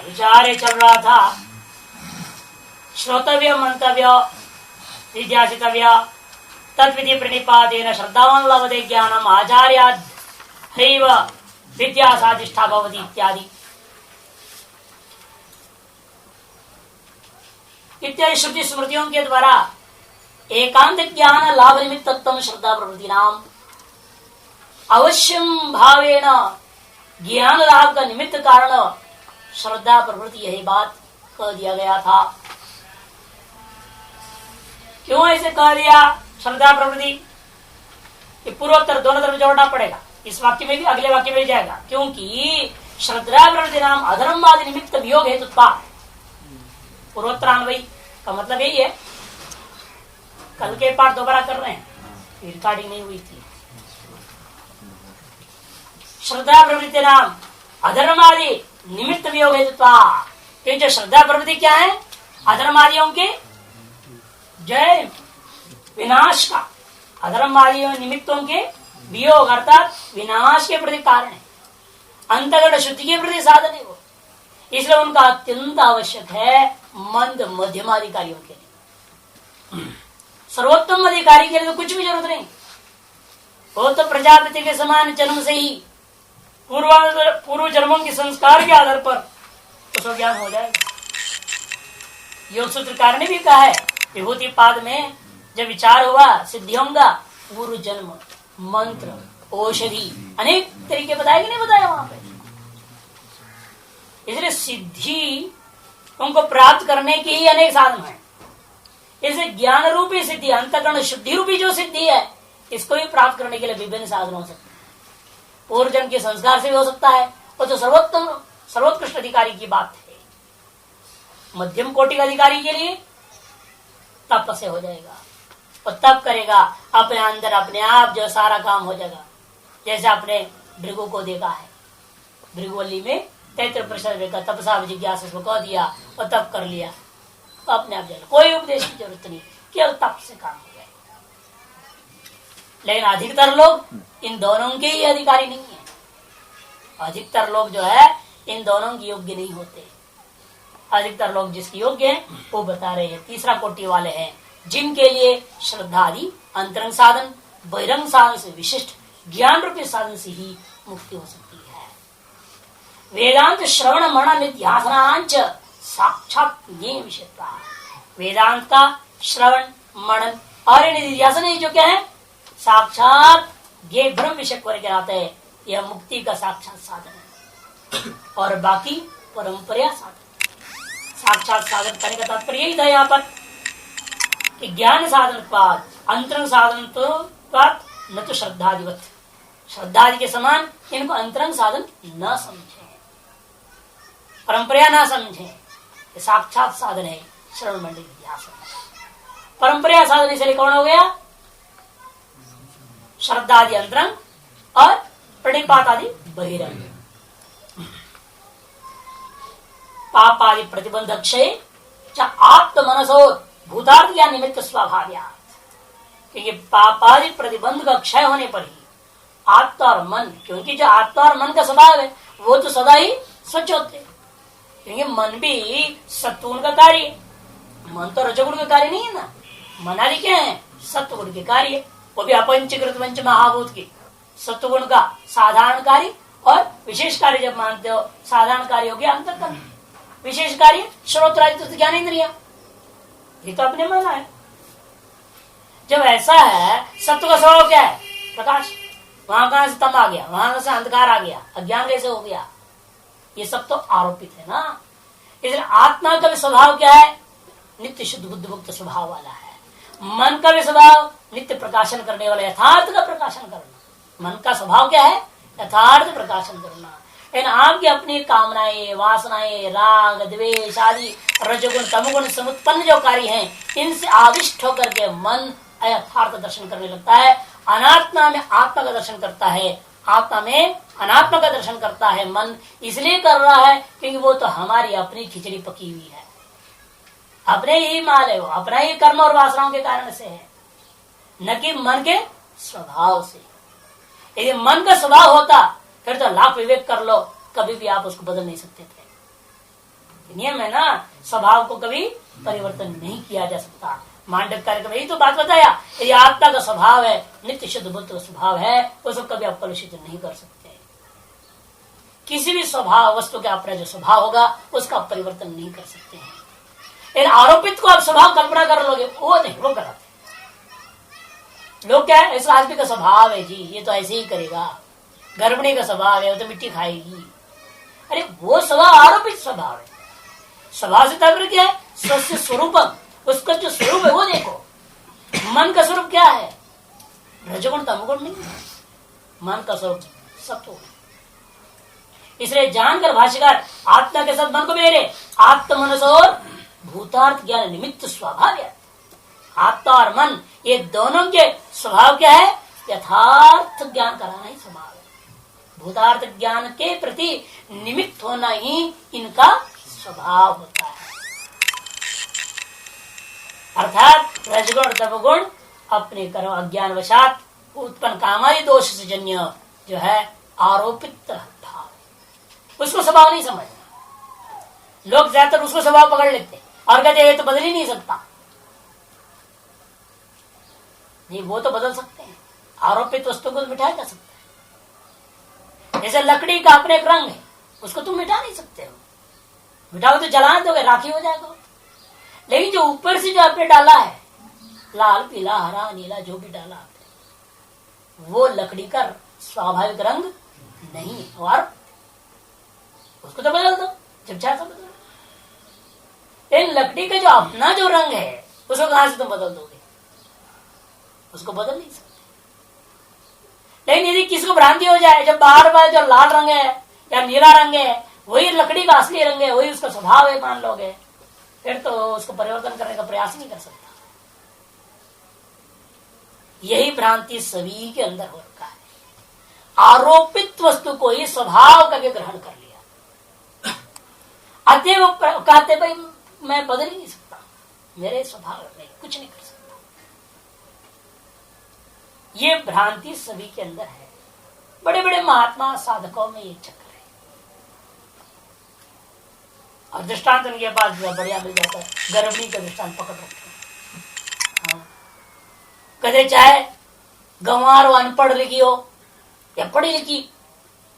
विचार चल रहा था, श्रोतव्य मंतव्य जिज्ञासितव्य तद्विधि प्रणिपातेन श्रद्धावान लभते ज्ञानम आचार्याद हैव विद्या साधिष्ठा भवति इत्यादि इत्यादि श्रुति स्मृतियों के द्वारा एकांत ज्ञान लाभ निमित्तत्वं श्रद्धा प्रवृत्ति नाम अवश्यम भावेन ज्ञान लाभ का निमित्त कारण श्रद्धा प्रवृत्ति, यही बात कह दिया गया था। क्यों ऐसे कह दिया श्रद्धा प्रवृत्ति? पूर्वोत्तर दोनों तरफ जोड़ना पड़ेगा, इस वाक्य में भी अगले वाक्य में जाएगा। क्योंकि श्रद्धा प्रवृत्ति नाम अधर्मवादी निमित्त वियोग हेतु पूर्वोत्तरान्वयी का मतलब यही है। कल के पाठ दोबारा कर रहे हैं, रिकॉर्डिंग नहीं हुई थी। श्रद्धा प्रवृत्ति नाम अधर्मादि निमित्त वियोग हेतु। जो श्रद्धा प्रवृत्ति क्या है? अधर्मादियों के जय विनाश का, अधर्मादियों निमित्तों के वियोग अर्थात विनाश के प्रति कारण है, अंतःकरण शुद्धि के प्रति साधन है वो। इसलिए उनका अत्यंत आवश्यक है मंद मध्यम अधिकारियों के लिए। सर्वोत्तम अधिकारी के लिए तो कुछ भी जरूरत नहीं, वो तो प्रजापति के समान जन्म से ही पूर्व जन्मों के संस्कार के आधार पर उसको ज्ञान हो जाएगा। योग सूत्रकार ने भी कहा है विभूति पाद में जब विचार हुआ सिद्धियों का, पूर्व जन्म मंत्र औषधि अनेक तरीके बताए कि नहीं बताया वहां पे। इसलिए सिद्धि उनको प्राप्त करने के ही अनेक साधन है। इसे ज्ञान रूपी सिद्धि, अंतःकरण शुद्धि रूपी जो सिद्धि है, इसको भी प्राप्त करने के लिए विभिन्न साधन हो सकते हैं। पूर्व जन्म के संस्कार से भी हो सकता है, और तो सर्वोत्तम सर्वोत्कृष्ट अधिकारी की बात है। मध्यम कोटि का अधिकारी के लिए तप से हो जाएगा, और तप करेगा अपने अंदर अपने आप जो सारा काम हो जाएगा। जैसे आपने भृगु को देखा है, भृगुवल्ली में 33% का तपसा जिज्ञासा को कह दिया और तप कर लिया, तो अपने आप जाएगा। कोई उपदेश की जरूरत नहीं, केवल तप से काम हो जाएगा। लेकिन अधिकतर लोग इन दोनों के ही अधिकारी नहीं है। अधिकतर लोग जो है इन दोनों के योग्य नहीं होते। अधिकतर लोग जिसके योग्य हैं वो बता रहे हैं, तीसरा कोटि वाले हैं, जिनके लिए श्रद्धा आदि अंतरंग साधन बहिरंग साधन से विशिष्ट ज्ञान रूपी साधन से ही मुक्ति हो सकती है। वेदांत श्रवण मनन निध्यासनांच साक्षात ज्ञेय विषयता। वेदांत का श्रवण मनन और निध्यासन जो क्या है, साक्षात ज्ञेय ब्रह्म विषय को कहलाते हैं। यह मुक्ति का साक्षात साधन है, और बाकी परंपरा साधन। साक्षात साधन करने का तात्पर्य यही था यहाँ पर कि ज्ञान साधन पाद अंतरंग साधन तो न तो श्रद्धादिवत, श्रद्धादि के समान इनको अंतरंग साधन न समझे, परंपरा न समझे। साक्षात साधन है श्रवण मंडल निध्यासन। परंपरा साधन इसलिए कौन हो गया? श्रद्धादि अंतरंग और प्रणिपात आदि बहिरंग। पाप आदि प्रतिबंध क्षय आत्म मनसो भूतार्थ ज्ञान निमित्त स्वभाव्यात्। क्योंकि पाप आदि प्रतिबंध का क्षय होने पर ही आत्मा और मन, क्योंकि जो आत्मा और मन का स्वभाव है वो तो सदा ही स्वच्छ होते, क्योंकि मन भी सत्वगुण का कार्य है। मन तो रजोगुण का कार्य नहीं है ना, मन आदि क्या है? सत्वगुण के कार्य, वो भी अपंचीकृत पंच महाभूत की। सत्वगुण का साधारण कार्य और विशेष कार्य जब मानते हो, साधारण कार्य हो गया अंतःकरण, विशेष कार्य श्रोत्रादि ज्ञान इंद्रिया, ये तो अपने माना है। जब ऐसा है, सत्व का स्वभाव क्या है? प्रकाश। वहां कहां से तम आ गया, वहां से अंधकार आ गया, अज्ञान कैसे हो गया? ये सब तो आरोपित है ना। इसलिए आत्मा का भी स्वभाव क्या है? नित्य शुद्ध बुद्ध मुक्त स्वभाव वाला है। मन का भी स्वभाव नित्य प्रकाशन करने वाला, यथार्थ का प्रकाशन करना। मन का स्वभाव क्या है? यथार्थ प्रकाशन करना। लेकिन आपकी अपनी कामनाएं, वासनाएं, राग द्वेष आदि रजोगुण तमोगुण समुत्पन्न जो कार्य हैं, इनसे आविष्ट होकर के मन अयथार्थ दर्शन करने लगता है। अनात्मा में आत्मा का दर्शन करता है, आत्मा में अनात्मा का दर्शन करता है। मन इसलिए कर रहा है क्योंकि वो तो हमारी अपनी खिचड़ी पकी हुई है, अपने ही माल है, वो अपना ही कर्म और वासनाओं के कारण से है, न कि मन के स्वभाव से। यदि मन का स्वभाव होता फिर तो लाख विवेक कर लो, कभी भी आप उसको बदल नहीं सकते थे। नियम है ना, स्वभाव को कभी परिवर्तन नहीं किया जा सकता। मांडव कार्यक्रम यही तो बात बताया, यदि आत्मा का स्वभाव है, नित्य शुद्ध बुद्ध का स्वभाव है, उसको कभी आप कलुषित नहीं कर सकते। किसी भी स्वभाव वस्तु के अपना जो स्वभाव होगा उसका आप परिवर्तन नहीं कर सकते हैं। लेकिन आरोपित को आप स्वभाव कल्पना कर लोगे, वो नहीं, वो गलत है। लोग क्या है, ऐसा आदमी का स्वभाव है जी, ये तो ऐसे ही करेगा, गर्भिणी का स्वभाव है, वो तो मिट्टी खाएगी। अरे वो स्वभाव आरोपित स्वभाव है। स्वभाव से तात्पर्य क्या है, स्वस्य स्वरूपम, उसका जो स्वरूप है वो देखो। मन का स्वरूप क्या है, रजोगुण तमोगुण नहीं है, मन का स्वरूप सत्व है। इसलिए जानकर भाष्यकार आत्मा के साथ मन को मेरे आत्म मनस और भूतार्थ ज्ञान निमित्त स्वभाव है। आत्मा और मन ये दोनों के स्वभाव क्या है, यथार्थ ज्ञान कराना ही स्वभाव है। भूतार्थ ज्ञान के प्रति निमित्त होना ही इनका स्वभाव होता है। अर्थात रजगुण तमगुण अपने कर्म अज्ञान वशात उत्पन्न कामादि दोष से जन्य जो है आरोपित भाव, उसको स्वभाव नहीं समझना। लोग ज्यादातर उसको स्वभाव पकड़ लेते और कहते हैं ये तो बदल ही नहीं सकता। नहीं, वो तो बदल सकते हैं, आरोपित वस्तु को मिटाया जा सकता है। जैसे लकड़ी का अपने एक रंग है, उसको तुम मिटा नहीं सकते हो, मिटाओ तो जला दोगे, राखी हो जाएगा। लेकिन जो ऊपर से जो आपने डाला है, लाल पीला हरा नीला जो भी डाला आपने, वो लकड़ी का स्वाभाविक रंग नहीं है, और उसको तो बदल दो जब चाहे तो बदल। लेकिन लकड़ी का जो अपना जो रंग है उसको कहां से तुम बदल दोगे, उसको बदल नहीं सकते। लेकिन यदि किसी को भ्रांति हो जाए, जब बार बार जो लाल रंग है या नीला रंग है वही लकड़ी का असली रंग है, वही उसका स्वभाव है मान लोगे, फिर तो उसको परिवर्तन करने का प्रयास नहीं कर सकता। यही भ्रांति सभी के अंदर हो रखा है। आरोपित वस्तु को ही स्वभाव करके ग्रहण कर लिया, अतएव कहते भाई मैं बदल ही नहीं सकता, मेरे स्वभाव में कुछ नहीं कर सकता। ये भ्रांति सभी के अंदर है। बड़े बड़े महात्मा साधकों में ये चक्कर है, और दृष्टांत उनके पास बढ़िया मिल जाता है। गर्भिणी का दृष्टांत पकड़ रखते हैं। कहते चाहे गंवार हो, अनपढ़ लिखी हो या पढ़ी लिखी,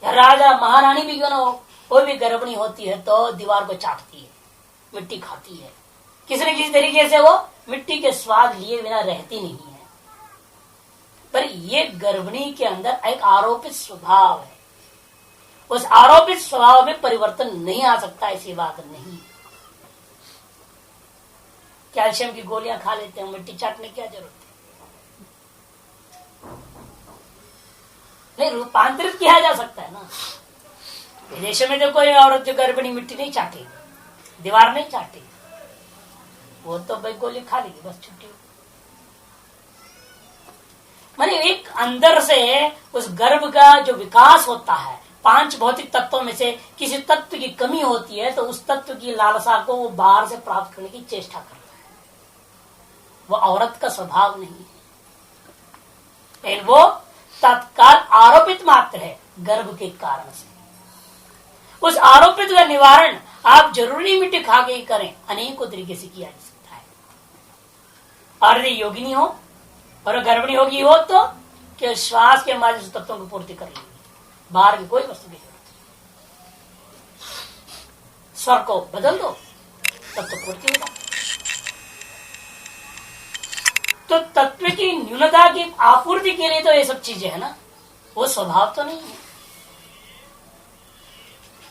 या राजा महारानी भी क्यों ना हो, वो भी गर्भिणी होती है तो दीवार को चाटती है, मिट्टी खाती है, किसी न किसी तरीके से वो मिट्टी के स्वाद लिए बिना रहती नहीं है। पर ये गर्भिणी के अंदर एक आरोपित स्वभाव है, उस आरोपित स्वभाव में परिवर्तन नहीं आ सकता, ऐसी बात नहीं। कैल्शियम की गोलियां खा लेते हैं, मिट्टी चाटने की क्या जरूरत है। नहीं, रूपांतरित किया जा सकता है ना। विदेशों में तो कोई औरत जो गर्भिणी मिट्टी नहीं चाटेगी, दीवार नहीं चाटेगी, वो तो भाई गोली खा लेगी, बस छुट्टी। माने एक अंदर से उस गर्भ का जो विकास होता है, 5 भौतिक तत्वों में से किसी तत्व की कमी होती है तो उस तत्व की लालसा को वो बाहर से प्राप्त करने की चेष्टा कर रहा है। वो औरत का स्वभाव नहीं है, लेकिन वो तत्काल आरोपित मात्र है गर्भ के कारण से। उस आरोपित का निवारण आप जरूरी मिट्टी खा के ही करें, अनेकों तरीके से किया जा सकता है। और यदि योगिनी हो और गर्भिणी होगी हो तो कि श्वास के माध्यम से तत्वों की पूर्ति कर लेगी, बाहर की कोई वस्तु की जरूरत नहीं। स्वर को बदल दो, तत्व पूर्ति होगा। तो तत्व की न्यूनता की आपूर्ति के लिए तो ये सब चीजें है ना, वो स्वभाव तो नहीं है।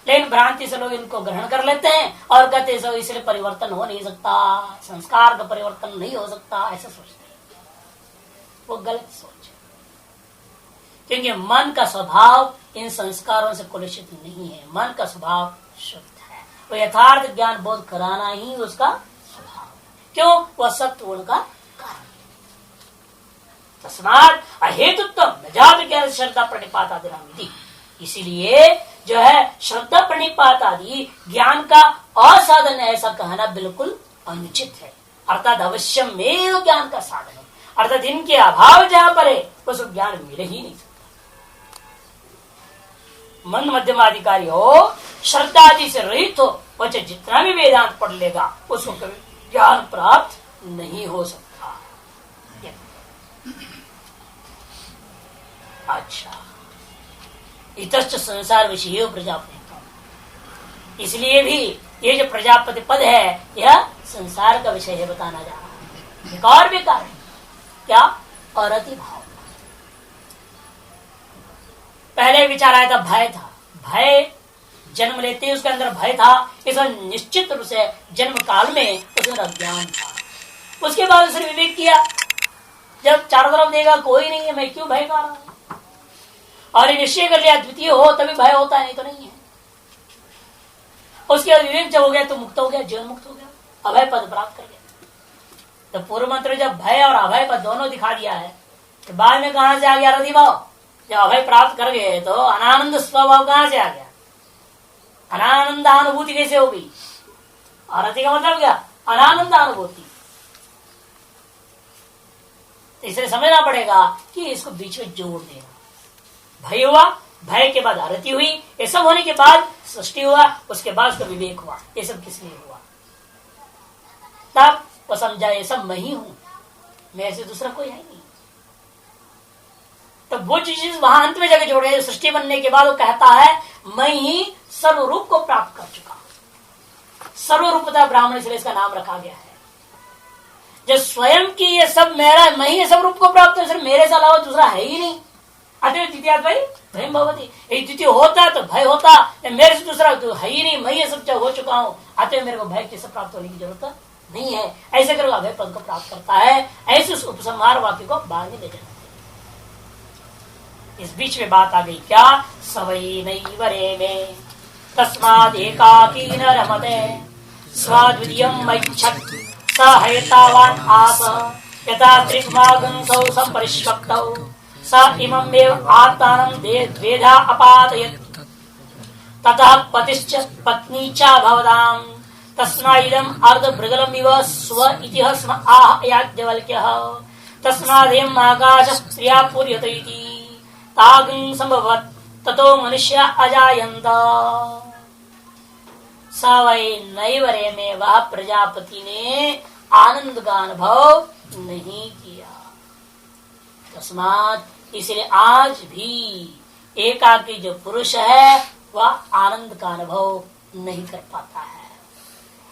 लेकिन भ्रांति से लोग इनको ग्रहण कर लेते हैं और कहते हैं इसलिए परिवर्तन हो नहीं सकता, संस्कार का परिवर्तन नहीं हो सकता, ऐसा सोचते हैं। वो गलत सोच है, क्योंकि मन का स्वभाव इन संस्कारों से कलुषित नहीं है। मन का स्वभाव शुद्ध है, वो यथार्थ ज्ञान बोध कराना ही उसका स्वभाव है। क्यों? वह सत्य गुण का कारण। तस्मात् अहेतुत्व न जात ज्ञान श्रद्धा प्रणिपात आदि। इसीलिए जो है श्रद्धा प्रणिपात आदि ज्ञान का असाधन ऐसा कहना बिल्कुल अनुचित है। अर्थात अवश्यम में ज्ञान का साधन है, अर्थात इनके अभाव जहां पर है उस ज्ञान मिल ही नहीं सकता। मंद मध्यमाधिकारी हो, श्रद्धादि से रहित हो, वह जितना भी वेदांत पढ़ लेगा उसको कभी ज्ञान प्राप्त नहीं हो सकता। अच्छा, इतश्च संसार विषय प्रजापति, इसलिए भी ये जो प्रजापति पद है यह संसार का विषय है, बताना जा रहा है। एक और भी कारण क्या, अरति भाव। पहले विचार आया था भय था, भय जन्म लेते ही उसके अंदर भय था, इस निश्चित रूप से जन्म काल में उसके अंदर अज्ञान था। उसके बाद उसने विवेक किया, जब चारों तरफ देगा कोई नहीं है, मैं क्यों भय खा रहा हूं, और निश्चय कर लिया द्वितीय हो तभी भय होता है, नहीं तो नहीं है। उसके बाद विवेक जब हो गया तो मुक्त हो गया, जीवन मुक्त हो गया, अभय पद प्राप्त कर गया। तो पूर्व मंत्र जब भय और अभय पद दोनों दिखा दिया है, तो बाद में कहां से आ गया रति भाव? जब अभय प्राप्त कर गए तो अनानंद स्वभाव कहां से आ गया, अनानंद अनुभूति कैसे होगी? और रति का मतलब क्या, अनानंद अनुभूति। इसलिए समझना पड़ेगा कि इसको बीच में जोड़ देना। भय हुआ, भय के बाद आरती हुई, ये सब होने के बाद सृष्टि हुआ, उसके बाद उसका विवेक हुआ। ये सब किस लिए हुआ? तब वो समझा ये सब मैं ही हूं, मेरे से दूसरा कोई है नहीं। तो वो चीज वहां अंत में जगह जोड़े, सृष्टि बनने के बाद वो कहता है मैं ही सर्वरूप को प्राप्त कर चुका हूं। सर्वरूपता ब्राह्मण, इसलिए इसका नाम रखा गया है। जो स्वयं की ये सब मेरा, मैं ही सब रूप को प्राप्त है, मेरे से अलावा दूसरा है ही नहीं। अतः द्वितीय भाई भय भगवती, द्वितीय होता तो भय होता, मेरे से दूसरा तो है ही नहीं, मैं ये सब हो चुका हूँ, अतः मेरे को भय किससे प्राप्त होने की जरूरत नहीं है। ऐसे करके अभय पद को प्राप्त करता है। ऐसे उस उपसंहार वाक्य को बाद में ले जाना। इस बीच में बात आ गई क्या, सवई नैव रे में तस्माद् एकाकी न रमते स्वाद्वितीयम् ऐच्छत् स हेतावान् आस यथा त्रिग्मागुंसौ संपरिष्वक्तौ स इममेव आत्मानं द्वेधा अपादयत् ततः पतिश्च पत्नी च भवताम् तस्मादं अर्धभृगलम् इव स्व इति स्म आह याज्ञवल्क्यः तस्मादेयम् आकाशः स्त्रिया पूर्यत इति तागुं संभवत् ततो मनुष्य अजायन्त। स वै नैवरे में, वह प्रजापति ने आनंद का अनुभव नहीं किया। तस्मात्, इसलिए आज भी एकाकी जो पुरुष है वह आनंद का अनुभव नहीं कर पाता है।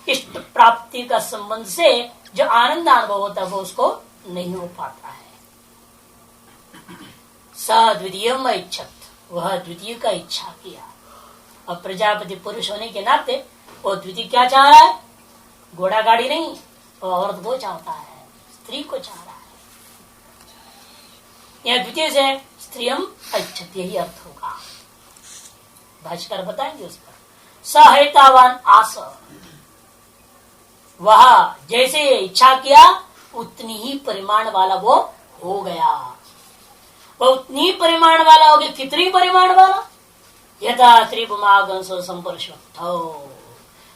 इष्ट प्राप्ति का संबंध से जो आनंद अनुभव होता है वो उसको नहीं हो पाता है। सद्वितीयम् ऐच्छत्, वह द्वितीय का इच्छा किया। और प्रजापति पुरुष होने के नाते वो द्वितीय क्या चाह रहा है? घोड़ा गाड़ी नहीं, वो औरत को चाहता है, स्त्री को चाह रहा है। यह द्वितीय से स्त्रियम ऐच्छत्, यही अर्थ होगा। भाष्यकार बताएंगे उस पर। सहेतावान आस, वह जैसे इच्छा किया उतनी ही परिमाण वाला वो हो गया। वह उतनी परिमाण वाला हो गया। कितनी परिमाण वाला? यथा त्रिभुमागंसो संपर्शवक्तौ,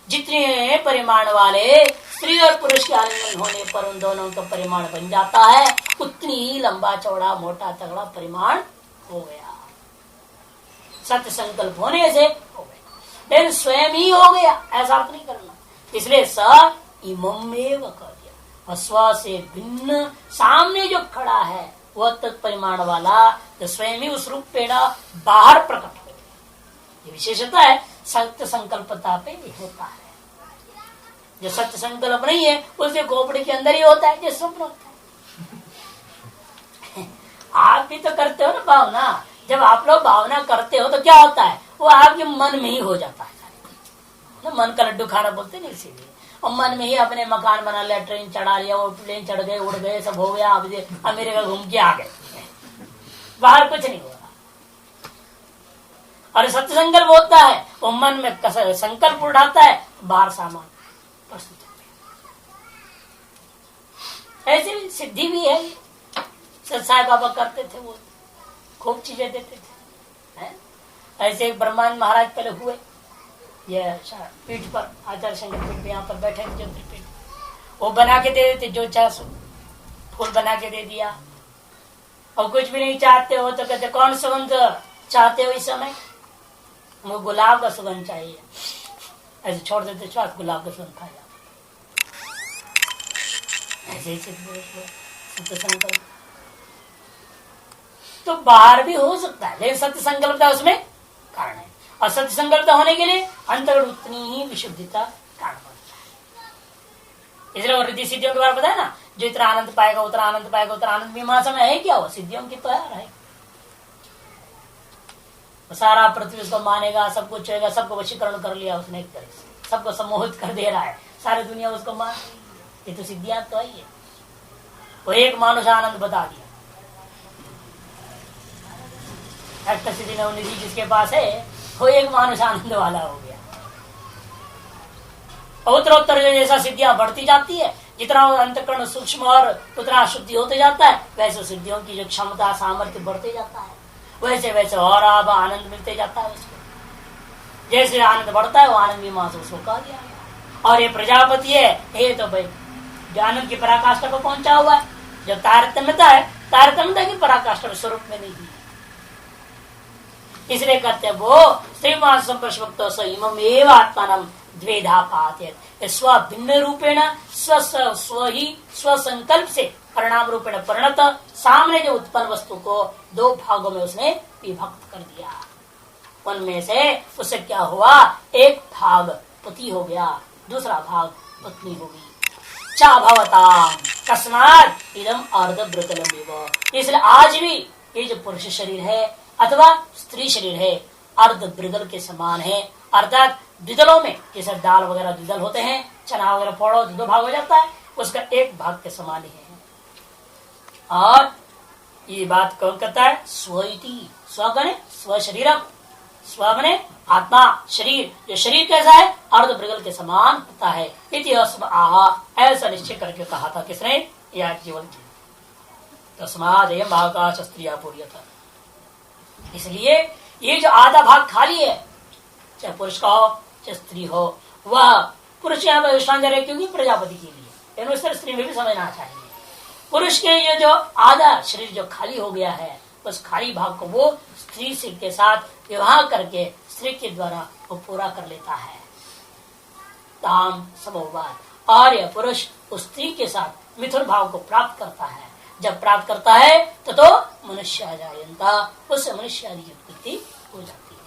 जितने परिमाण वाले स्त्री और पुरुष के आलिंगन होने पर उन दोनों का परिमाण बन जाता है, उतनी ही लंबा चौड़ा मोटा तगड़ा परिमाण हो गया। सत्य संकल्प होने से हो गया, लेकिन स्वयं ही हो गया ऐसा अर्थ नहीं करना। इसलिए स इममेव कर दिया। स्व से भिन्न सामने जो खड़ा है वह तत्परिमाण वाला जो स्वयं ही उस रूप पेड़ा बाहर प्रकट हो, ये विशेषता है। सत्य संकल्पता पे होता है। जो सत्य संकल्प नहीं है उसके खोपड़ी के अंदर ही होता है, जो स्वप्न होता है। आप भी तो करते हो ना भावना। जब आप लोग भावना करते हो तो क्या होता है? वो आपके मन में ही हो जाता है ना। मन का लड्डू खाना बोलते नहीं, इसीलिए। और मन में ही अपने मकान बना लिया, ट्रेन चढ़ा लिया, वो प्लेन चढ़ गए, उड़ गए, सब हो गया। आप अमेरिका घूम के आ गए, बाहर कुछ नहीं हो रहा। और सत्य संकल्प होता है, वो मन में संकल्प उठाता है, बाहर सामान प्रस्तुत होता है। ऐसी सिद्धि भी है। साईं बाबा करते थे, वो खूब चीजें देते थे। ऐसे एक ब्रह्मानंद महाराज पहले हुए, ये पीठ पर आचार्य शंकर पीठ पे यहाँ पर बैठे थे, पीठ वो बना के दे देते, जो चाहे फूल बना के दे दिया। और कुछ भी नहीं चाहते हो तो कहते कौन सुगंध चाहते हो इस समय? हमको गुलाब का सुगंध चाहिए, ऐसे छोड़ देते स्वाद गुलाब का सुगंध खा जाते। ऐसे सत्य संकल्प तो बाहर भी हो सकता है, लेकिन सत्य संकल्पता उसमें कारण है। और सत्य संकल्पता होने के लिए अंतर्गत उतनी ही विशुद्धिता कारण बनता है। इसलिए रिद्धि सिद्धियों के बारे में बताया ना, जो इतना आनंद पाएगा उतना आनंद पाएगा उतना आनंद। मीमांसा में है क्या, वो सिद्धियों की तो है। सारा पृथ्वी उसको मानेगा, सब कुछ होगा, सबको वशीकरण कर लिया उसने, एक तरह से सबको सम्मोहित कर दे रहा है, सारी दुनिया उसको मान रही है। ये तो सिद्धियां तो आई है। वो एक मानुष आनंद बता दिया, सिद्धि नवनिधि जिसके पास है वो एक मानुष आनंद वाला हो गया। उत्तरोत्तर जैसा सिद्धियां बढ़ती जाती है, जितना अंतःकरण सूक्ष्म और उतना शुद्धि होते जाता है, वैसे सिद्धियों की जो क्षमता सामर्थ्य बढ़ते जाता है, वैसे वैसे और अब आनंद मिलते जाता है उसको। जैसे आनंद बढ़ता है वो आनंद मीमांसा उसको कहा गया। और ये प्रजापति है, ये तो भाई जो आनंद की पराकाष्ठा को पहुंचा हुआ है, जो तारतम्यता है, तारतम्यता की पराकाष्ठा स्वरूप में नहीं है। इसलिए कहते हैं वो श्रीमान संपर्शवक्तो इममेव आत्मानम द्वेधा पाते, स्व भिन्न रूपेण स्व ही स्वसंकल्प से परिणाम रूपेण परिणत सामने जो उत्पन्न वस्तु को दो भागों में उसने विभक्त कर दिया। उनमें से उससे क्या हुआ, एक भाग पति हो गया, दूसरा भाग पत्नी होगी। चा भवता तस्मात् इदम अर्धब्रतलमिव। इसलिए आज भी ये जो पुरुष शरीर है अथवा स्त्री शरीर है अर्ध ब्रिगल के समान है। अर्थात द्विदलों में जैसे दाल वगैरह द्विदल होते हैं, चना वगैरह फोड़ो दो भाग हो जाता है, उसका एक भाग के समान ही है। और ये बात कौन कहता है, स्वइति, स्व बने स्व शरीरम, स्व बने आत्मा शरीर, जो शरीर कैसा है अर्ध ब्रिगल के समान होता है। आहा ऐसा निश्चय करके कहा था किसने, या जीवन तस्माद एवं आकाश स्त्रिया पूर्यता। इसलिए ये जो आधा भाग खाली है, चाहे पुरुष का हो चाहे स्त्री हो, वह पुरुष यहाँ पर विश्रांत रहे क्योंकि प्रजापति के लिए, स्त्री में भी समझना चाहिए। पुरुष के ये जो आधा शरीर जो खाली हो गया है, उस खाली भाग को वो स्त्री से के साथ विवाह करके स्त्री के द्वारा वो पूरा कर लेता है। ताम समोवाद, और यह पुरुष उस स्त्री के साथ मिथुन भाव को प्राप्त करता है। जब प्राप्त करता है तो मनुष्य आ जायंता, उससे मनुष्य आदि की उत्पत्ति हो जाती है।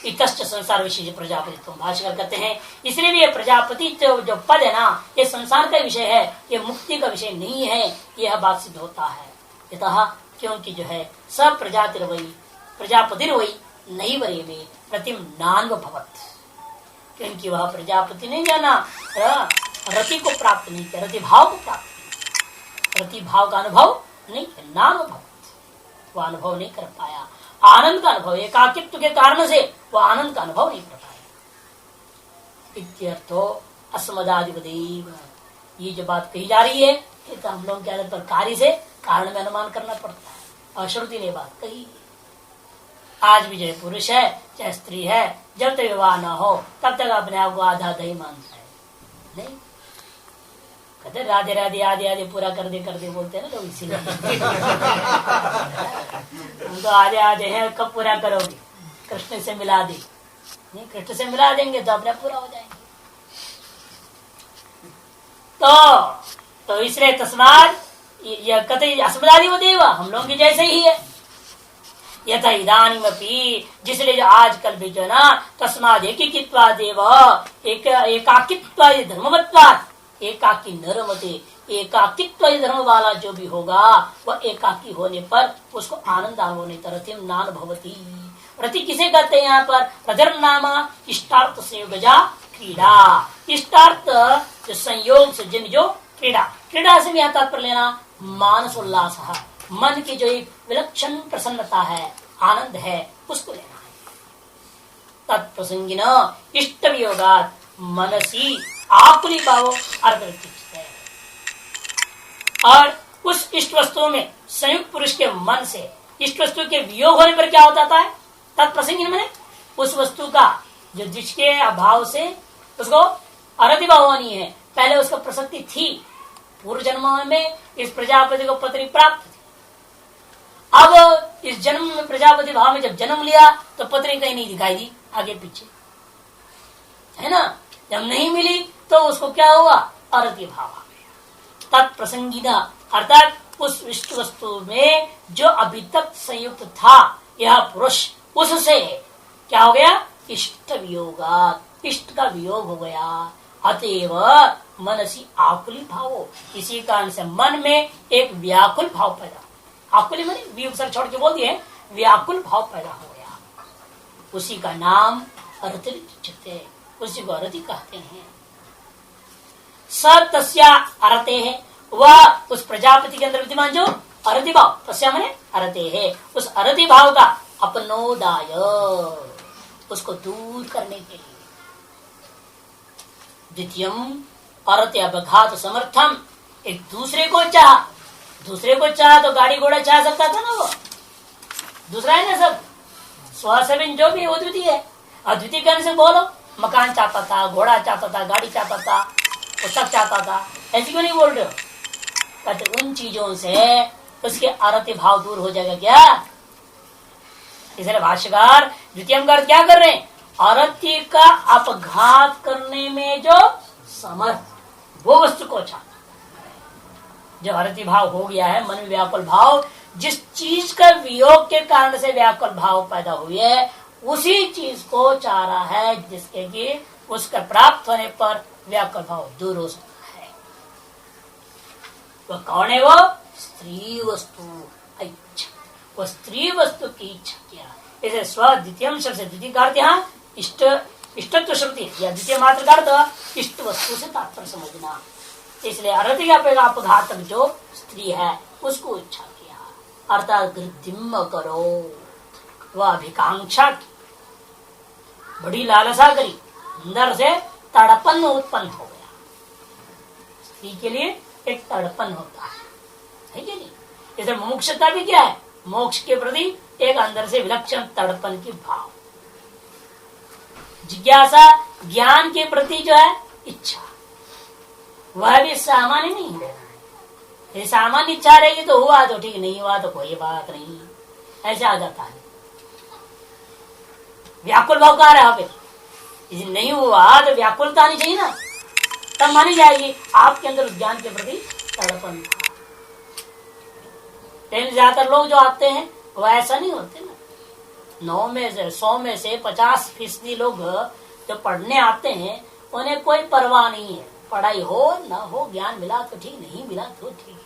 इतश्च संसार विषय प्रजापति तुम भाष्यकार कहते हैं। इसलिए भी ये प्रजापति जो पद है ना, ये संसार का विषय है, ये मुक्ति का विषय नहीं है, यह बात सिद्ध होता है। यतः क्योंकि जो है सब प्रजातिर्वयी प्रजापतिर्वयी नहीं वरे में प्रतिम नान्व भवत, क्योंकि वह प्रजापति नहीं जाना रति को प्राप्त नहीं किया, रति भाव को प्राप्त नहीं, रति भाव का अनुभव नहीं किया, नानुभव वह अनुभव नहीं कर पाया। आनंद का अनुभव एकाकित्व के कारण से वह आनंद का अनुभव नहीं कर पाया। इत्यर्थो अस्मदादिवदेव, ये जो बात कही जा रही है कि तो हम लोग के आधार पर कार्य से कारण में अनुमान करना पड़ता है, और श्रुति ने बात कही। आज भी जो पुरुष है चाहे स्त्री है, जब तक विवाह न हो तब तक अपने आप को आधा दही मानता है। नहीं कहते राधे राधे आधे आधे पूरा कर दे बोलते हैं ना लोग, इसीलिए हम तो आधे आधे हैं, कब पूरा करोगे, कृष्ण से मिला दे, नहीं कृष्ण से मिला देंगे तो अपने पूरा हो जाएंगे। तो इसलिए तस्माद यह कहते अस्मदादि वो देवा, हम लोगों की जैसे ही है। यथा इदानीमपि, जिसलिए जो आजकल भी जो ना तस्माद एकीकित्वादेव एकाकित्वादि धर्मवत्वात्, एकाकी नरमते, एकाकित्वादि धर्म वाला जो भी होगा वह एकाकी होने पर उसको आनंद होने तरतिम नान भवती। रति किसे कहते हैं यहाँ पर, रतिर्म नामा इष्टार्थ संयोगजा क्रीड़ा, इष्टार्थ जो संयोग से जिन जो क्रीड़ा, क्रीड़ा से भी यहाँ तात्पर्य लेना मानस उल्लास, मन की जो एक विलक्षण प्रसन्नता है आनंद है उसको लेना है। तत्प्रसंगिन इष्ट वियोगात मनसी आकुली भाव अर्पित है। और उस इष्ट वस्तु में संयुक्त पुरुष के मन से इष्ट वस्तु के वियोग होने पर क्या होता है, तत्प्रसंगिन मैंने उस वस्तु का जो जिसके अभाव से उसको अरति भाव होनी है, पहले उसका प्रसक्ति थी, पूर्व जन्म में इस प्रजापति को पत्नी प्राप्त थी, अब इस जन्म में प्रजापति भाव में जब जन्म लिया तो पत्नी कहीं नहीं दिखाई दी आगे पीछे, है ना। जब नहीं मिली तो उसको क्या हुआ, अरति भाव आ गया। तत्प्रसंगिना अर्थात उस विष्ट वस्तु में जो अभी तक संयुक्त था यह पुरुष, उससे क्या हो गया, इष्ट वियोगा, इष्ट का वियोग हो गया। अतएव मनसी आकुली भावो, इसी कारण से मन में एक व्याकुल भाव पैदा, आकुली माने वियोग छोड़ के बोल दिए, व्याकुल भाव पैदा हो गया। उसी का नाम अरति उच्यते, उसी को अरति कहते हैं। स तस्या अरते है, वह उस प्रजापति के अंदर विद्यमान जो अरति भाव, तस्या माने अरते है, उस अरति भाव का अपनोदाय, उसको दूर करने के लिए। द्वितीयम अरति अपघात समर्थम, एक दूसरे को चाह तो गाड़ी घोड़ा चाह सकता था ना, वो दूसरा है ना, सब स्वसविन जो भी अद्वितीय है। अद्वितीय करने से बोलो, मकान चाहता था, घोड़ा चाहता था, गाड़ी चाहता था, वो सब चाहता था, ऐसी क्यों नहीं बोल रहे हो। कहते उन चीजों से उसके अरति भाव दूर हो जाएगा क्या। इसलिए भाष्यकार द्वितीय क्या कर रहे हैं, अरति का अपघात करने में जो समर्थ, वो वस्तु को चाहता, जो अरति भाव हो गया है, मन में व्याकुल भाव, जिस चीज का वियोग के कारण से व्याकुल भाव पैदा हुई है, उसी चीज को चाह रहा है जिसके कि उसका प्राप्त होने पर व्याकुल भाव दूर हो सकता है। वह कौन है, वो स्त्री वस्तु इच्छा, वो स्त्री वस्तु की इच्छा किया। इसे स्व द्वितीय शब्द से द्वितीय का अर्थ यहाँ इष्टत्व श्रुति या द्वितीय मात्र का अर्थ इष्ट वस्तु से तात्पर्य समझना। इसलिए अरति का अपघातक जो स्त्री है उसको इच्छा किया, अर्थात गृद्धिम करो, वह अभिकांक्षा की, बड़ी लालसा करी, अंदर से तड़पन उत्पन्न हो गया। स्त्री के लिए एक तड़पन होता है कि नहीं। इसे मुमुक्षता भी क्या है, मोक्ष के प्रति एक अंदर से विलक्षण तड़पन की भाव, जिज्ञासा, ज्ञान के प्रति जो है इच्छा, वह भी सामान्य नहीं है। ये सामान्य इच्छा रहेगी तो हुआ तो ठीक, नहीं हुआ तो कोई बात नहीं, ऐसे आ जाता है। व्याकुल भाव कहाँ रहा फिर, यदि नहीं हुआ तो व्याकुलता नहीं चाहिए ना, तब मानी जाएगी आपके अंदर उस ज्ञान के प्रति तड़पन था। लेकिन ज्यादातर लोग जो आते हैं वो ऐसा नहीं होते ना। 9 में से 100 में से 50% लोग जो पढ़ने आते हैं उन्हें कोई परवाह नहीं है, पढ़ाई हो ना हो, ज्ञान मिला तो ठीक, नहीं मिला तो ठीक,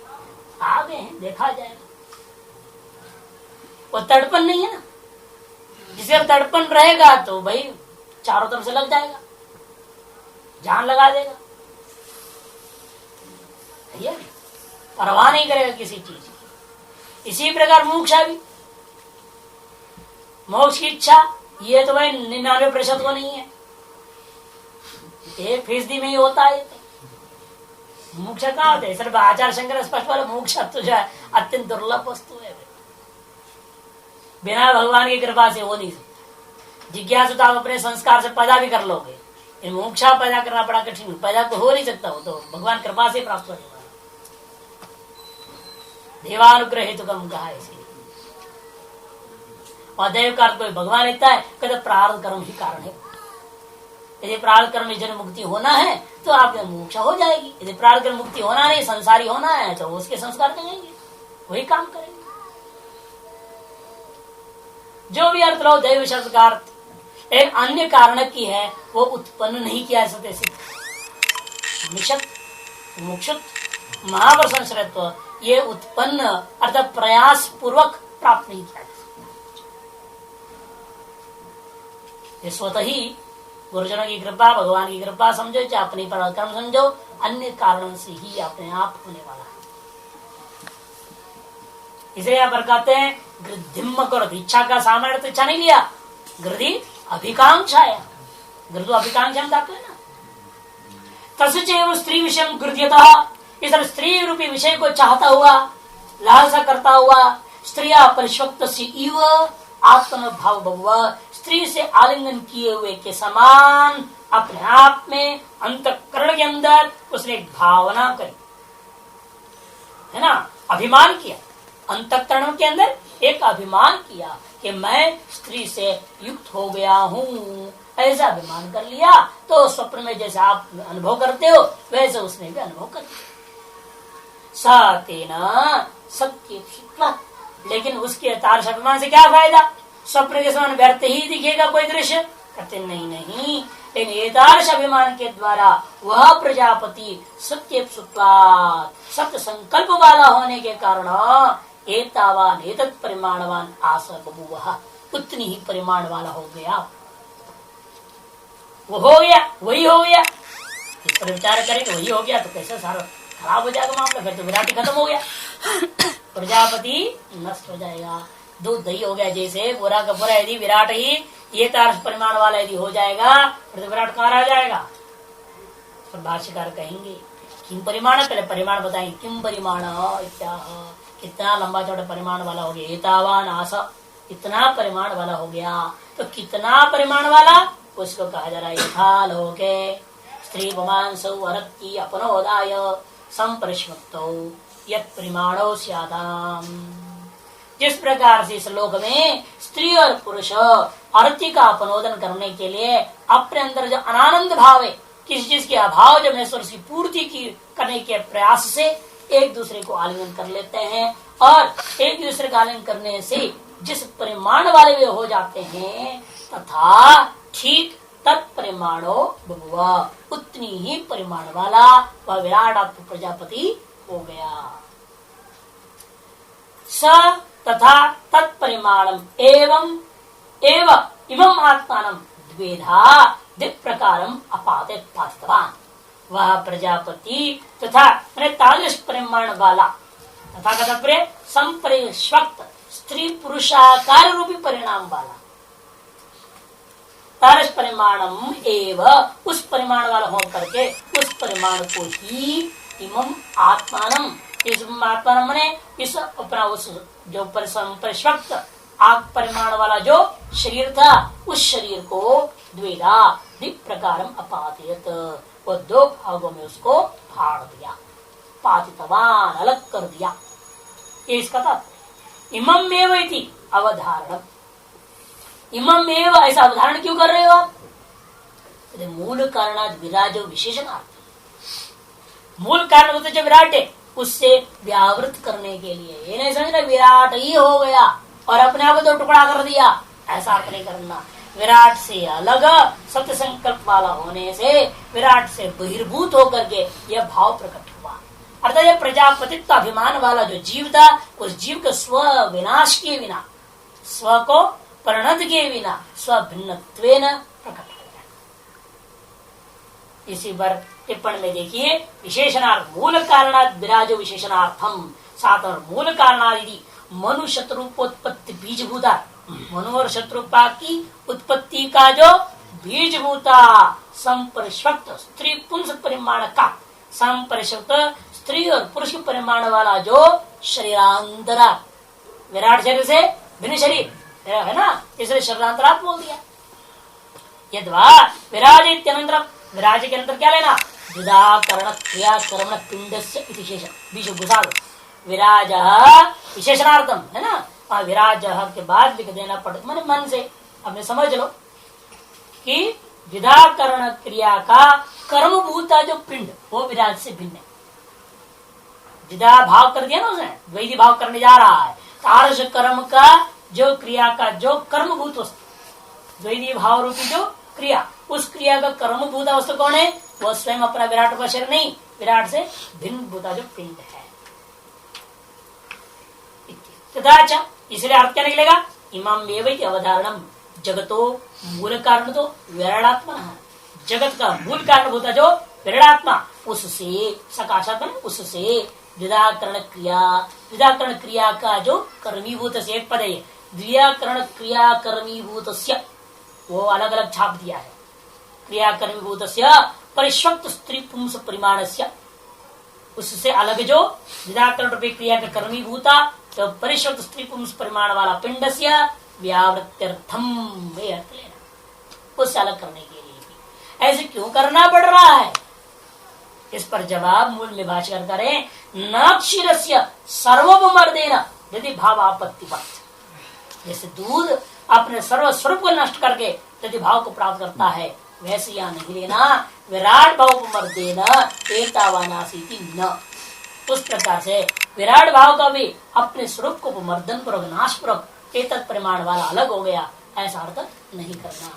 आ गए हैं देखा जाएगा। वो तड़पन नहीं है ना, जिसे तड़पन रहेगा तो भाई चारों तरफ से लग जाएगा, जान लगा देगा, परवाह नहीं करेगा किसी चीज की। इसी प्रकार मोक्षा भी, मोक्ष की इच्छा ये तो भाई 99% को नहीं है, 1% में ही होता है। तो मोक्ष कहाँ होता है, सिर्फ आचार्य शंकर स्पष्ट वाला मोक्ष तो जो है अत्यंत दुर्लभ वस्तु है, बिना भगवान की कृपा से हो नहीं सकता। जिज्ञासु तो आप अपने संस्कार से पैदा भी कर लोगे, मोक्षा पैदा करना बड़ा कठिन, पैदा तो हो नहीं सकता, वो तो भगवान कृपा से प्राप्त होने वाला, देवानुग्रह हेतु कम कहा है। और देव का कोई भगवान रहता है, कहते प्रारब्ध कर्म ही कारण है। यदि प्रारब्ध कर्म में जन्म मुक्ति होना है तो आपके मोक्षा हो जाएगी, यदि प्रारब्ध कर्म मुक्ति होना नहीं, संसारी होना है तो उसके संस्कार करेंगे, वही काम करेंगे। जो भी अर्थ लो दैव शब्द का अर्थ एक अन्य कारण की है, वो उत्पन्न नहीं किया जा सकते। मिशत मुक्षुत महावर संश्रयत्व ये उत्पन्न अर्थात प्रयास पूर्वक प्राप्त नहीं किया, ये स्वतः ही गुरुजनों की कृपा, भगवान की कृपा समझो, चाहे अपनी पराक्रम समझो, अन्य कारणों से ही अपने आप होने वाला है। इसलिए यहाँ पर कहते हैं गृद्धिम करो, इच्छा का सामान्य तो इच्छा नहीं लिया, गृद्धि अभिकांक्षा है, गृद्धु अभिकांक्षा हम कहते हैं ना। तस्व स्त्री विषय गृध्यता, इस स्त्री रूपी विषय को चाहता हुआ, लालसा करता हुआ, स्त्रिया परिश्वक्त इव आत्म भाव भगवा, स्त्री से आलिंगन किए हुए के समान अपने आप में अंतःकरण के अंदर उसने एक भावना करी, है ना, अभिमान किया, अंतःकरण के अंदर एक अभिमान किया कि मैं स्त्री से युक्त हो गया हूँ, ऐसा अभिमान कर लिया तो स्वप्न में जैसे आप अनुभव करते हो वैसे उसने भी अनुभव कर लिया। सातेना सत्य, लेकिन उसके तारस अभिमान से क्या फायदा? स्वप्न के समान व्यर्थ ही दिखेगा कोई दृश्य? कहते नहीं नहीं, लेकिन एतादृश अभिमान के द्वारा वह प्रजापति सत्य सत्य संकल्प वाला होने के कारण एतावान एतत् परिमाणवान आस बभूवः, उतनी ही परिमाण वाला हो गया। वो हो गया, वही हो गया। इस पर विचार करेंगे वही हो गया तो कैसे सारा खराब हो जाएगा मामला, फिर तो विराट खत्म हो गया, प्रजापति नष्ट हो जाएगा। दूध दही हो गया जैसे, पूरा का पूरा यदि विराट ही ये तारस परिमाण वाला यदि हो जाएगा फिर तो विराट कहाँ रह जाएगा? तो भाष्यकार कहेंगे किम परिमाण, पहले परिमाण बताएंगे। किम परिमाण, कितना लंबा चौड़ा परिमाण वाला हो गया? एतावान आस, इतना परिमाण वाला हो गया। तो कितना परिमाण वाला उसको कहा जा रहा है यथा लोके स्त्री पुमांसौ वरत्ति अपनोदाय संपरिष्मक्तौ यत् परिमाणो स्यादाम। जिस प्रकार से इस लोक में स्त्री और पुरुष अर्थी का अपनोदन करने के लिए अपने अंदर जो अनानंद भाव है, किसी चीज के अभाव जब महसूस उसकी पूर्ति की करने के प्रयास से एक दूसरे को आलिंगन कर लेते हैं और एक दूसरे का आलिंगन करने से जिस परिमाण वाले वे हो जाते हैं तथा ठीक तत्परिमाणो बभुवा, उतनी ही परिमाण वाला वह विराट आत्म प्रजापति हो गया। स तथा तत्परिमाणम एवं एव इमं आत्मानं द्वेधा दिप्रकारम अपादित पातितवान। वह प्रजापति तथा तादृश परिमाण वाला तथा कथप्रे संपरिष्वक्त स्त्री पुरुषाकार रूपी परिणाम वाला तारस परिमाणम एव, उस परिमाण वाला हो करके उस परिमाण को ही इमं आत्मानम, इस आत्मा ने इस अपना उस जो परिष्वक्त आग परिमाण वाला जो शरीर था उस शरीर को द्वेधा प्रकारम अपातित, वो दो भागों में उसको फाड़ दिया, पातितवान अलग कर दिया। ये इसका तात्पर्य। इमम एव इति अवधारणम, इमम एव ऐसा अवधारण क्यों कर रहे हो आप? मूल कारणात् विराजो विशेषणार्थ, मूल कारण होते जो विराट है उससे व्यावृत करने के लिए। ये नहीं समझना विराट ही हो गया और अपने आप को तो टुकड़ा कर दिया, ऐसा आप नहीं करना। विराट से अलग सत्य संकल्प वाला होने से विराट से बहिर्भूत होकर के यह भाव प्रकट हुआ। अर्थात यह प्रजापतित्व अभिमान वाला जो जीव था उस जीव के स्व विनाश के बिना, स्व को परिणत के बिना स्व भिन्नत्वेन प्रकट हो गया। इसी पर टिप्पणी में देखिए विशेषणार्थ मूल कारणात् विराजो विशेषणार्थम, साथ और मूल कारणादि मनु शत्रुपोत्पत्ति बीजभूता, मनु और शत्रुपा की उत्पत्ति का जो बीजभूता संपरिष्वक्त स्त्री पुंस परिमाण का, संपरिष्वक्त स्त्री और पुरुष परिमाण वाला जो शरीरांतरा, विराट शरीर से भिन्न शरीर है ना, इसलिए शरीरांतरात् बोल दिया। यद्वा विराज इत्यनंतरम, विराज के अंदर क्या लेना? विदाकरण क्रिया कर्म पिंड से बीच घुसा दो। विराज विशेषणार्थम है ना, विराज के बाद लिख देना पड़ता मैंने मन से। अब समझ लो कि विदाकरण क्रिया का कर्मभूता जो पिंड वो विराज से भिन्न है। विदा भाव कर दिया ना उसने, द्वैधी भाव करने जा रहा है। तारस कर्म का जो क्रिया का जो कर्मभूत वस्तु, द्वैधी भाव रूपी जो क्रिया, उस क्रिया का कर्मभूता वस्तु कौन है? वो स्वयं अपना विराट का शरीर नहीं, विराट से भिन्न भूता जो पिंड है। तथा इसलिए अर्थ क्या निकलेगा? इमाम एवं अवधारणम जगतो मूल कारण तो विराटात्मा, जगत का मूल कारण होता जो विराटात्मा, उससे सकाशात्मा, उससे विदाकरण क्रिया, विदाकरण क्रिया का जो कर्मीभूत से एक पद है, विदाकरण क्रिया कर्मीभूत, वो अलग अलग छाप दिया है। क्रिया कर्मीभूत परिष्वक्त स्त्री पुंस परिमाण, उससे अलग जो विदाकरण रूपी क्रिया का कर्मीभूता तो परिष्वक्त स्त्री पुंस परिमाण वाला पिंड से व्यावृत्यर्थम में अर्थ लेना, उससे अलग करने के लिए भी ऐसे क्यों करना पड़ रहा है? इस पर जवाब मूल में भाष्यकार करें, न क्षीरस्य सर्वोपमर्देन यदि भाव आपत्ति जैसे दूध अपने सर्व स्वरूप को नष्ट करके यदि भाव को प्राप्त करता है, वैसे यहाँ नहीं लेना। विराट भाव को मर देना एतावानासीति न, उस प्रकार से विराट भाव का भी अपने स्वरूप को मर्दन पूर्वक नाश पूर्वक एतत् परिमाण वाला अलग हो गया, ऐसा अर्थ नहीं करना।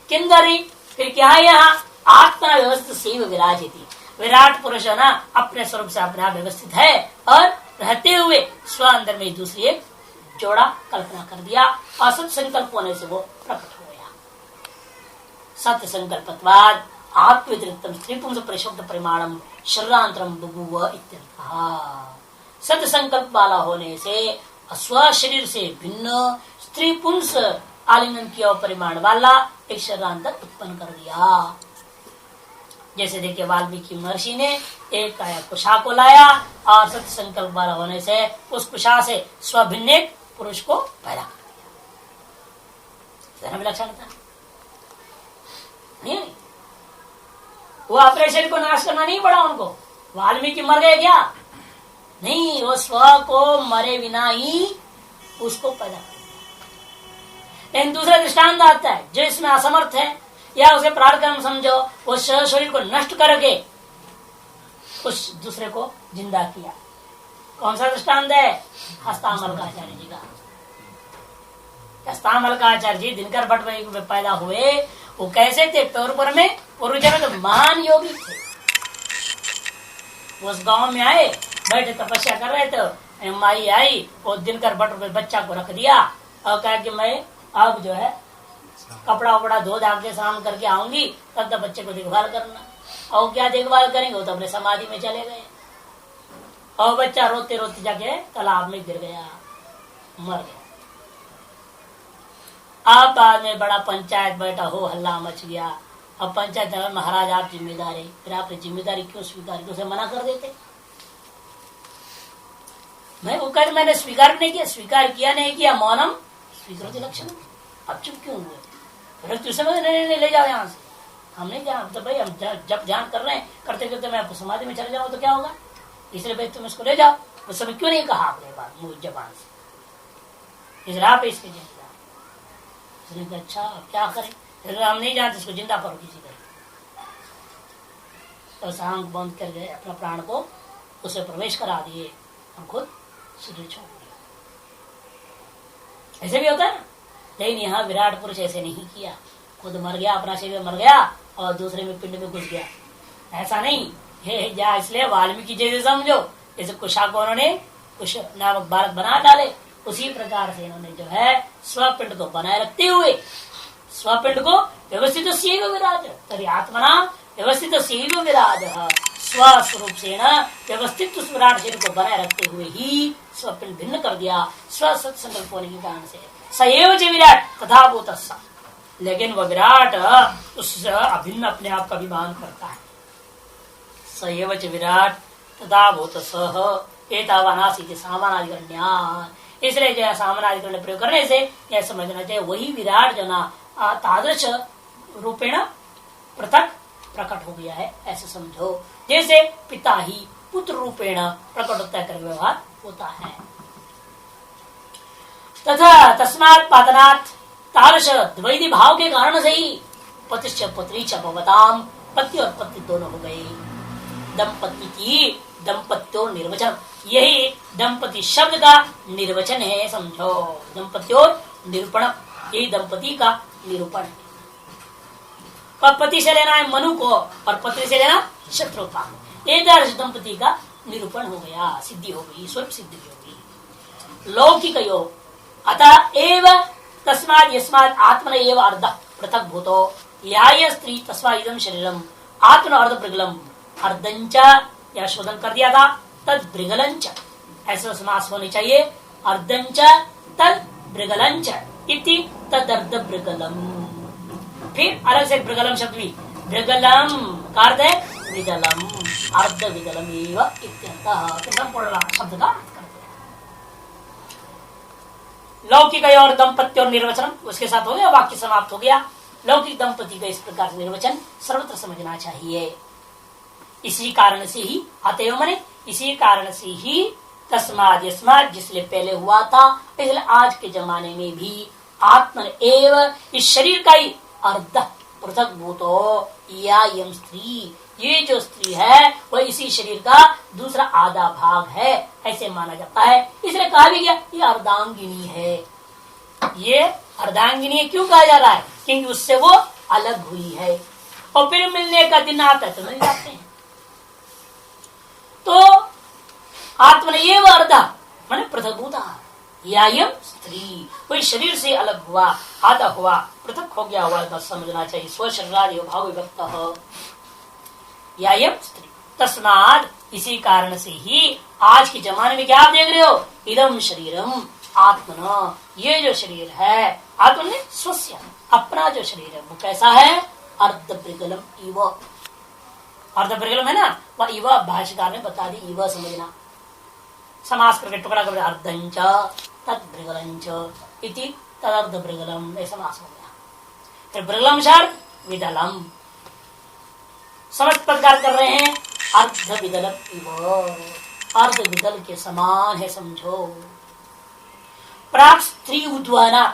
किंदरी फिर क्या है यहाँ आत्मा व्यवस्थित से विराजती, विराट पुरुष है ना अपने स्वरूप से अपने आप व्यवस्थित है और रहते हुए स्व अंदर में दूसरी एक जोड़ा कल्पना कर दिया, असत संकल्प होने से वो प्रकट हो गया। सत्य संकल्पत्वाद आत्मव्यतिरिक्तम स्त्री पुंस परिशुद्ध परिमाणम शरीरांतरम बभूव इत्यर्थः। सत्य संकल्प वाला होने से स्व शरीर से भिन्न स्त्री पुंस आलिंगन किया परिमाण वाला एक शरीरांतर उत्पन्न कर दिया। जैसे देखिए वाल्मीकि महर्षि ने एक कुशा को लाया और सत्य संकल्प वाला होने से उस कुशा से स्वभिन्न एक पुरुष को पैदा कर दिया। विलक्षणता नहीं, वो अपने शरीर को नाश करना नहीं पड़ा उनको। वाल्मीकि मर गए क्या? नहीं, वो स्व को मरे बिना ही उसको पैदा कर दिया। लेकिन दूसरा दृष्टांत आता है जो इसमें असमर्थ है या उसे प्रारब्ध समझो, वो शरीर को नष्ट करके उस दूसरे को जिंदा किया। कौन सा दृष्टांत है? हस्तामलकाचार्य जी का। हस्तामलकाचार्य जी दिनकर भट्ट में पैदा हुए, वो कैसे थे? टोरपुर में पूर्व जन्म महान योगी थे। उस गांव में आए, बैठे तपस्या कर रहे थे, माई आई, वो दिनकर भट्ट में बच्चा को रख दिया और कहा कि मैं अब जो है कपड़ा वपड़ा धो धा के स्नान करके आऊंगी, तब तक बच्चे को देखभाल करना। और क्या देखभाल करेंगे? वो तो अपने समाधि में चले गए और बच्चा रोते रोते जाके तालाब में गिर गया, मर गया। आप बाद में बड़ा पंचायत बैठा हो, हल्ला मच गया। अब पंचायत महाराज आप जिम्मेदार है, फिर आपने जिम्मेदारी क्यों स्वीकार की? उसे मना कर देते। मैं वो कहते मैंने स्वीकार नहीं किया, स्वीकार किया नहीं किया, मौनम स्वीकृति लक्षण। अब चुप क्यों हुए? फिर तुझसे ले जाओ यहाँ से, हम नहीं जाना। तो भाई हम जब ध्यान कर रहे हैं, करते करते मैं समाधि में चले जाऊँ तो क्या होगा? इसलिए भाई तुम इसको ले जाओ। उस समय क्यों नहीं कहा आपने बात मुंह जबान से? इस राह पे इसके जिंदा। अच्छा क्या करें? हम नहीं जानते, इसको जिंदा करो किसी तरह। तो सांग बंद कर गए, अपना प्राण को उसे प्रवेश करा दिए और खुद शरीर छोड़ दिया। ऐसे भी होता है ना। लेकिन यहाँ विराट पुरुष ऐसे नहीं किया, खुद मर गया, अपना शरीर मर गया और दूसरे में पिंड में घुस गया। ऐसा नहीं है जा। इसलिए वाल्मीकि जैसे समझो, जैसे कुशा को उन्होंने कुश नामक बालक बना डाले, उसी प्रकार से इन्होंने जो है स्वपिंड को बनाए रखते हुए स्वपिंड को व्यवस्थित विराज तरी आत्मना व्यवस्थित विराज स्वस्वरूप से न व्यवस्थित उस विराट शरीर को बनाए रखते हुए ही स्वपिंड भिन्न कर दिया। स्व सत्संकल्प होने के कारण से सएव च विराट तथा भूत। लेकिन वह विराट उससे अभिन्न अपने आप का अभिमान करता है। सएव च विराट तथा भूत सह एतावानासी सामानाधिकरण्यात्। इसलिए जो सामानाधिकरण प्रयोग करने से यह समझना चाहिए वही विराट जो ना तादृश रूपेण पृथक प्रकट हो गया है, ऐसे समझो। जैसे पिता ही पुत्र रूपेण प्रकट होता कर व्यवहार होता है, तथा तस्मात् पातनात् तादृश द्वैधी भाव के कारण से ही पतिश्च पुत्री च भवताम, पति और पत्नी दोनों हो गए। दंपति की दंपत्यों निर्वचन, यही दंपति शब्द का निर्वचन है, समझो। दंपत्यों निरूपण, यही दंपति का निरूपण है। और पति से लेना है मनु को और पत्नी से लेना शत्रुपा। एक दंपति का निरूपण हो गया, सिद्धि हो गई, स्वरूप सिद्धि होगी। लौकिक योग अतः एव तस्मात् यस्मात् आत्मन एव अर्ध पृथक भूतो या स्त्री तस्मात् इदं शरीरम आत्मन अर्ध प्रगलम अर्धंच, या शोधन कर दिया था, तद ब्रिगलंच, ऐसा समास होनी चाहिए। अर्धंच तद ब्रिगलंच इति तदर्ध ब्रिगलम। फिर अलग से ब्रिगलम शब्द भी, ब्रिगलम का अर्थ है विगलम, अर्ध विगलम एव इत्यर्थः। तो संपूर्ण शब्द का अर्थ करते हैं। लौकिक और दंपत्य और निर्वचन उसके साथ हो गया, वाक्य समाप्त हो गया। लौकिक दंपति का इस प्रकार से निर्वचन सर्वत्र समझना चाहिए। इसी कारण से ही अतएव मने इसी कारण से ही तस्माद यस्माद जिसलिए पहले हुआ था इसलिए आज के जमाने में भी आत्मन एव इस शरीर का ही अर्ध पृथक भूतो या यम स्त्री, ये जो स्त्री है वह इसी शरीर का दूसरा आधा भाग है ऐसे माना जाता है। इसलिए कहा भी गया ये अर्धांगिनी है। ये अर्धांगिनी क्यों कहा जा रहा है? क्योंकि उससे वो अलग हुई है और फिर मिलने का दिन आता है तो मिल जाते हैं। तो आत्मन एव अर्धा माने पृथकभूता या यम स्त्री, कोई शरीर से अलग हुआ, आधा हुआ, पृथक हो गया हुआ, बस समझना चाहिए। स्व शरीरादि भाव विभक्त या यम स्त्री तस्माद, इसी कारण से ही आज के जमाने में क्या आप देख रहे हो? इदम शरीरम आत्मना, ये जो शरीर है आत्मा ने स्वस्य अपना जो शरीर है वो कैसा है? अर्धप्रिगलम इव, अर्धप्रिगलम है ना, वह इव भाष्यकार ने बता दी। इव समझना, समास करके टुकड़ा करके अर्धंच तद्भृगलंच इति तदर्धभृगलम ऐसा समास हो गया। फिर भृगलम शब्द विदलम, समस्त प्रकार कर रहे हैं अर्ध विदलम इव, अर्ध विदल के समान है समझो। प्राक स्त्री उद्वाना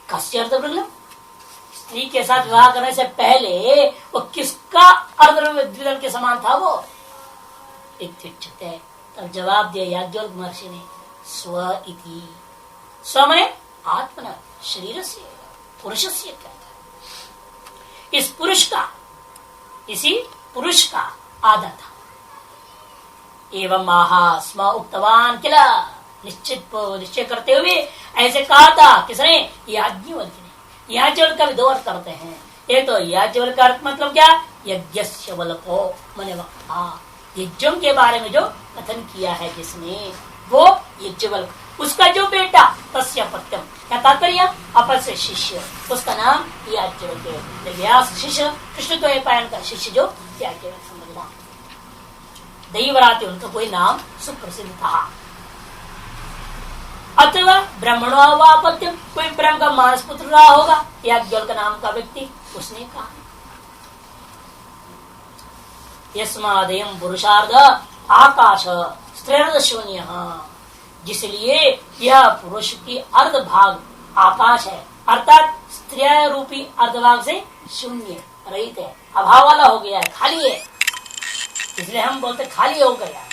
कस्य अर्धभृगलम, स्त्री के साथ विवाह करने से पहले वो किसका अर्धविदल के समान था? वो इत्युच्यते, तब जवाब दिया याज्ञवल्क्य महर्षि ने स्व इति, स्व माने आत्मना शरीर से पुरुष से कहता है। इस पुरुष का, इसी पुरुष का आधा था। एवं महा स्म उक्तवान किला, निश्चय करते हुए ऐसे कहा था। किसने? याज्ञवल्क्य ने। याज्ञवल्क्य का भी दो अर्थ करते हैं। एक तो याज्ञवल्क्य का अर्थ मतलब क्या? यज्ञस्य वल्को मने वक्ता, यज्ञों के बारे में जो कथन किया है जिसने, वो यज्ञवल्क्य, उसका जो बेटा तस्य पत्यम, क्या तात्पर्य? अपर से शिष्य, उसका नाम याज्ञवल्क्य। व्यास शिष्य, कृष्णद्वैपायन का शिष्य जो याज्ञवल्क्य, समझना। दैवराति उनका कोई नाम सुप्रसिद्ध था। अथवा ब्राह्मणो वा पत्यम, कोई ब्रह्म का मानस पुत्र रहा होगा याज्ञवल्क्य नाम का व्यक्ति, उसने कहा यस्मादेयं पुरुषार्ध आकाश स्त्रीर्ध शून्य, जिसलिए यह पुरुष की अर्ध भाग आकाश है, अर्थात स्त्री रूपी अर्ध भाग से शून्य रहित है, अभाव वाला हो गया है, खाली है। इसलिए हम बोलते खाली हो गया,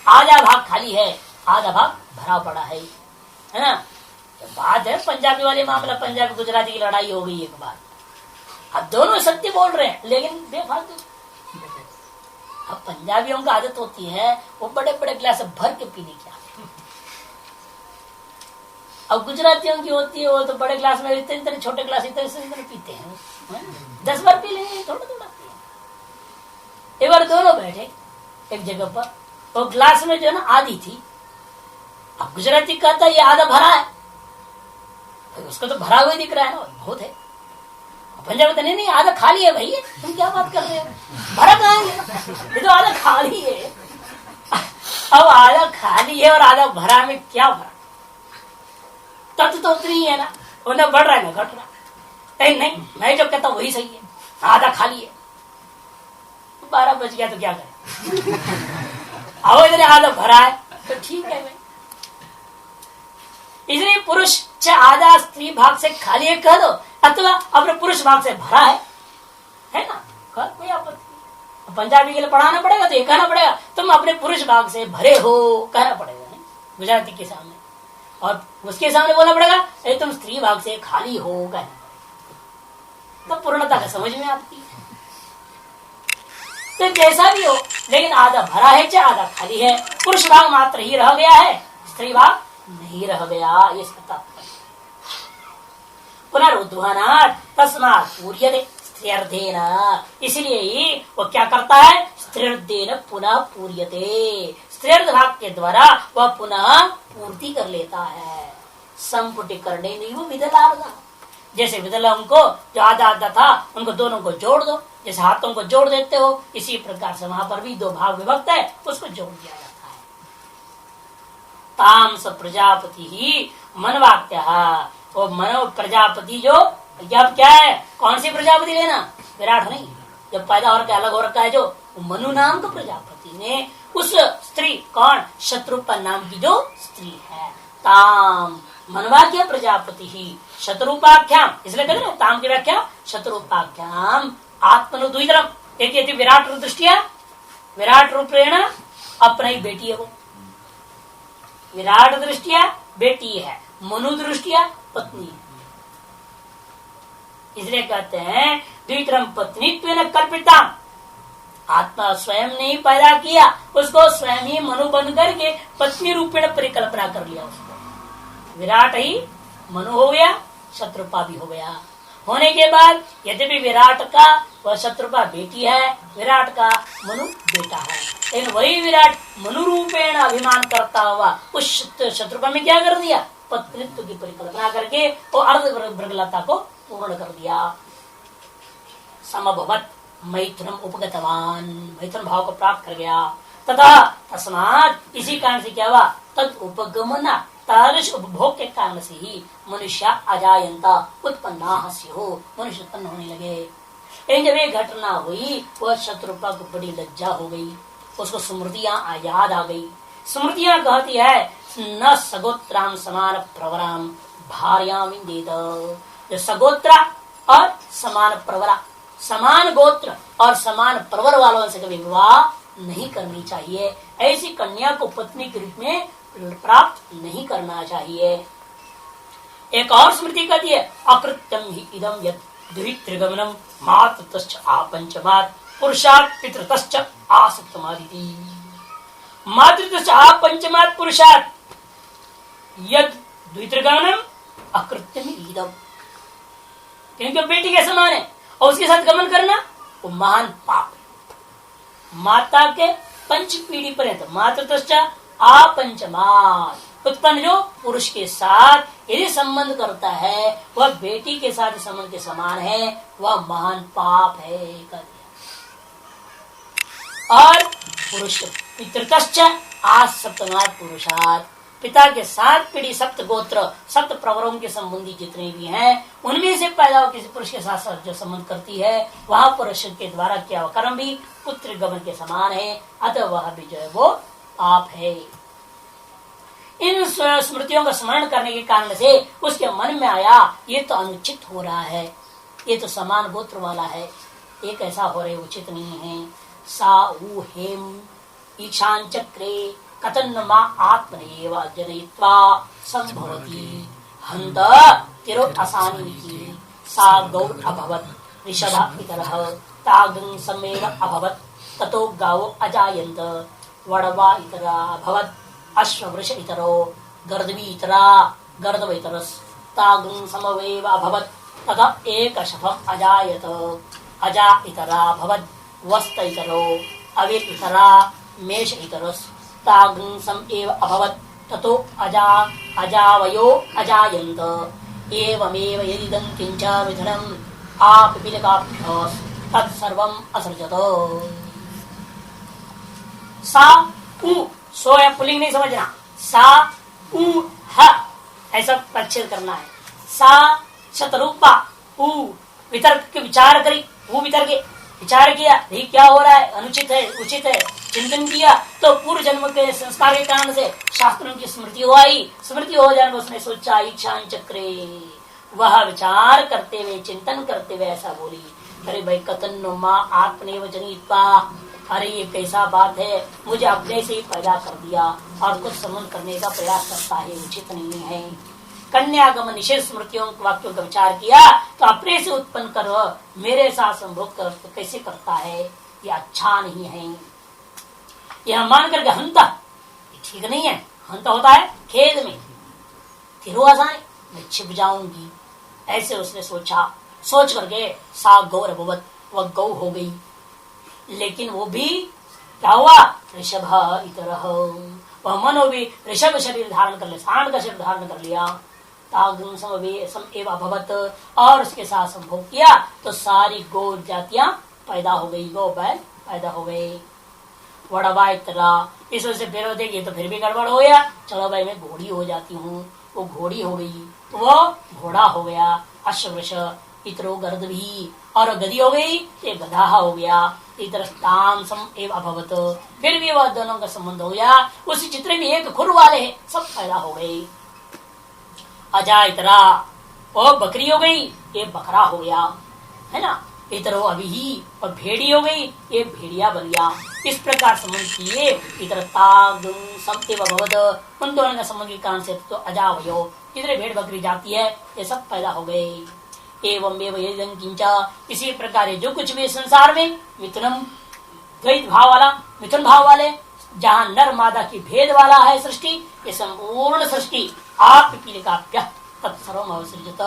आधा भाग खाली है, आधा भाग भरा पड़ा है ना। बात है पंजाबी वाले मामला, पंजाबी गुजराती की लड़ाई हो गई एक बार। अब दोनों सत्य बोल रहे हैं लेकिन बेफालतू। अब पंजाबियों का आदत होती है वो बड़े बड़े गिलास भर के पीने की आदत। अब गुजरातियों की होती है वो तो बड़े गिलास में इतने इतने छोटे गिलास इतने पीते हैं, 10 बार पी लेंगे, थोड़ा थोड़ा पिए। एक बार दोनों बैठे एक जगह पर, तो गिलास में जो ना आधी थी। अब गुजराती कहता ये आधा भरा है, उसको तो भरा हुआ दिख रहा है ना, बहुत है। पंजाब तो नहीं आधा खाली है भैया, तुम क्या बात कर रहे हो, भरा कहाँ है, ये तो आधा खाली है। अब आधा खाली है और आधा भरा में क्या भरा? तत्व तो उतनी ही है ना, वो ना बढ़ रहा है ना घट रहा। नहीं मैं जो कहता हूँ वही सही है, आधा खाली है। 12 बज गया तो क्या करें, अब इधर आधा भरा है तो ठीक है भाई। इसलिए पुरुष चाहे आधा स्त्री भाग से खाली है कह दो, अथवा अपने पुरुष भाग से भरा है ना, कोई आपत्ति। पंजाबी के लिए पढ़ाना पड़ेगा तो ये कहना पड़ेगा तुम अपने पुरुष भाग से भरे हो, कहना पड़ेगा नहीं गुजराती के सामने। और उसके सामने बोलना पड़ेगा अरे तुम स्त्री भाग से खाली हो, कहना पड़ेगा। तो पूर्णता का समझ में आती है। तो जैसा भी हो, लेकिन आधा भरा है चाहे आधा खाली है, पुरुष भाग मात्र ही रह गया है, स्त्री भाग नहीं रह गया, ये इसका तात्पर्य। पुनरुद्धानात् तस्मात् पूर्यते स्त्रियर्धेन, इसलिए ही वो क्या करता है, स्त्रियर्धेन पुनः पूर्यते, स्त्रियर्ध भाग के द्वारा वह पुनः पूर्ति कर लेता है। संपुटी करने नहीं वो विदलार्ध, जैसे विदला उनको जो आधा आधा था उनको दोनों को जोड़ दो, जैसे हाथों को जोड़ देते हो, इसी प्रकार से वहां पर भी दो भाग विभक्त है, उसको जोड़ दिया जाता है। तामस प्रजापति ही मनवाक्य, वो मनो प्रजापति जो जब क्या है, कौन सी प्रजापति लेना, विराट नहीं, जब पैदा और क्या अलग हो रखा है, जो मनु नाम का प्रजापति ने उस स्त्री कौन, शत्रुपा नाम की जो स्त्री है, ताम मनवाक्य प्रजापति ही शत्रुपाख्याम, इसलिए कहते हैं ताम की व्याख्या शत्रुपाख्याम आत्मनु द्वितरम, एक विराट रूप दृष्टिया, विराट रूपेण अपना ही बेटी है वो, विराट दृष्टिया बेटी है, मनु दृष्टिया पत्नी है। इसलिए कहते हैं द्वितरम पत्नीत्वेन कल्पिता, आत्मा स्वयं ने ही पैदा किया, उसको स्वयं ही मनु बन करके पत्नी रूपेण परिकल्पना कर लिया उसको। विराट ही मनु हो गया, शत्रुपा भी हो गया। होने के बाद यद्यपि विराट का वह शत्रुपा बेटी है, विराट का मनु बेटा है, लेकिन वही विराट मनु रूपेण अभिमान करता हुआ उस शत्रुपा में क्या कर दिया, पत्नीत्व की परिकल्पना करके वो अर्ध भृगलता को पूर्ण कर दिया। समभवत मैथुनम उपगतवान, मैथुन भाव को प्राप्त कर गया। तथा तस्मात् इसी कारण से क्या हुआ, तद उपगमना तादृश उपभोग के कारण से ही मनुष्य अजायंता उत्पन्ना स्युः, मनुष्य उत्पन्न होने लगे। लेकिन जब ये घटना हुई वह शत्रुपा को बड़ी लज्जा हो गई, उसको स्मृतियां याद आ गई। स्मृतियां कहती है न सगोत्राम समान प्रवराम भार्याम इंदेत, जो सगोत्रा और समान प्रवरा, समान गोत्र और समान प्रवर वालों से कभी विवाह नहीं करनी चाहिए, ऐसी कन्या को पत्नी के रूप में प्राप्त नहीं करना चाहिए। एक और स्मृति कहती है अकृत्यम ही इदम यत् द्वित्रिगमनम मातृतश्च आपंचमात् पुरुषात् पितृतश्च आसक्तमादिति, मातृतश्च आपंचमात् पुरुषात् यद द्वित्रिगमनम अकृत्यम ही इदम, क्योंकि बेटी के समान है और उसके साथ गमन करना वो महान पाप है। माता के पंच पीढ़ी पर्यंत मातृतश्च आपंचमात्, उत्पन्न जो पुरुष के साथ यदि संबंध करता है वह बेटी के साथ संबंध के समान है, वह महान पाप है। और पुरुष पितृतश्च आसप्तमात् पुरुषात्, पिता के 7 पीढ़ी सप्त गोत्र सप्त प्रवरों के संबंधी जितने भी हैं उनमें से पैदा हो किसी पुरुष के साथ जो संबंध करती है वह पुरुष के द्वारा किया हुआ कर्म भी पुत्र गमन के समान है, अतः वह भी जो है वो पाप है। इन स्मृतियों का स्मरण करने के कारण से उसके मन में आया ये तो अनुचित हो रहा है, ये तो समान गोत्र वाला है, ये कैसा हो रहा है, उचित नहीं है। सा ऊ हेम ईशान चक्रे कथन मां आत्मनेव जनयित्वा संभवति हंत तिरो असानी की सा गौर अभवत ऋषभ इतरः तागं समेव अभवत ततो गावो अजायन्त वडवा इतरा अभवत अश्ववृष इतरो गर्दवी इतरा गर्दव इतरस् तागं समवेव अभवत तथा एक शफम अजायत अजा इतरा अभवत वस्त इतरो अविर इतरा मेष इतरस् तागं सम एव अभवत ततो अजा अजावयो अजायन्त एवमेव यदिदं किंच मिथुनम् आपिपिलकाभ्यास् तत्सर्वम् असृजत। सा उ सो है पुलिंग नहीं समझना, सा उ ह ऐसा प्रच्छेद करना है। सा शतरूपा उ वितर्क के विचार करी, वो वितर्क के विचार किया ये क्या हो रहा है, अनुचित है उचित है, चिंतन किया तो पूर्व जन्म के संस्कार के कारण से शास्त्रों की स्मृति हो आई, स्मृति हो जाने उसने सोचा इच्छान चक्रे, वह विचार करते हुए चिंतन करते हुए ऐसा बोली अरे भाई कतन माँ आत्मनेव जनित्वा, अरे ये कैसा बात है, मुझे अपने से ही पैदा कर दिया और कुछ संबंध करने का प्रयास करता है, उचित नहीं है। कन्यागमन निषेध स्मृतियों वाक्यों का विचार किया तो अपने से उत्पन्न कर मेरे साथ संभोग कर तो कैसे करता है, ये अच्छा नहीं है। यह मान करके हंता ठीक नहीं है, हंता होता है खेद में, फिर आसानी मैं छिप जाऊंगी, ऐसे उसने सोचा। सोच करके सा गौर भवत, वह गौ हो गई, लेकिन वो भी क्या हुआ ऋषभ इतरह, वह मनो भी ऋषभ शरीर धारण कर लिया, सांड का शरीर धारण कर लिया। तागुं सम अभवत, और उसके साथ संभोग किया तो सारी गौ जातियां पैदा हो गई, गौ बैल पैदा हो गए। वड़वा इतरा, इस वजह से फिर देखिए तो फिर भी गड़बड़ हो गया, चलो भाई मैं घोड़ी हो जाती हूँ, वो घोड़ी हो गई तो वो घोड़ा हो गया। अश्ववृष इतरो गर्द भी, और गदी हो गई ये गधा हो गया। इतर तामसम एवं अभवत, फिर भी वह दोनों का संबंध हो गया। उसी चित्र में एक खुर वाले सब पैदा हो गए। अजा इतरा, वो बकरी हो गई ये बकरा हो गया, है ना। इतरो अभी ही, और भेड़ी हो गई ये भेड़िया बन गया। इस प्रकार संबंध किए इतर भगवत, उन दोनों का संबंध के कारण से तो अजा भयो, इधर भेड़ बकरी जाती है ये सब पैदा हो गए। एवं एवं किंचा, इसी प्रकार जो कुछ भी संसार में मिथुनम द्वैत भाव वाला, मिथुन भाव वाले, जहाँ नर मादा की भेद वाला है सृष्टि, ये संपूर्ण सृष्टि आप पिपीलिका तत्सर्वम अवसृजत,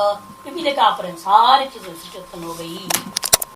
पिपीलिका पर सारी चीजें सृष्टि उत्पन्न हो गई।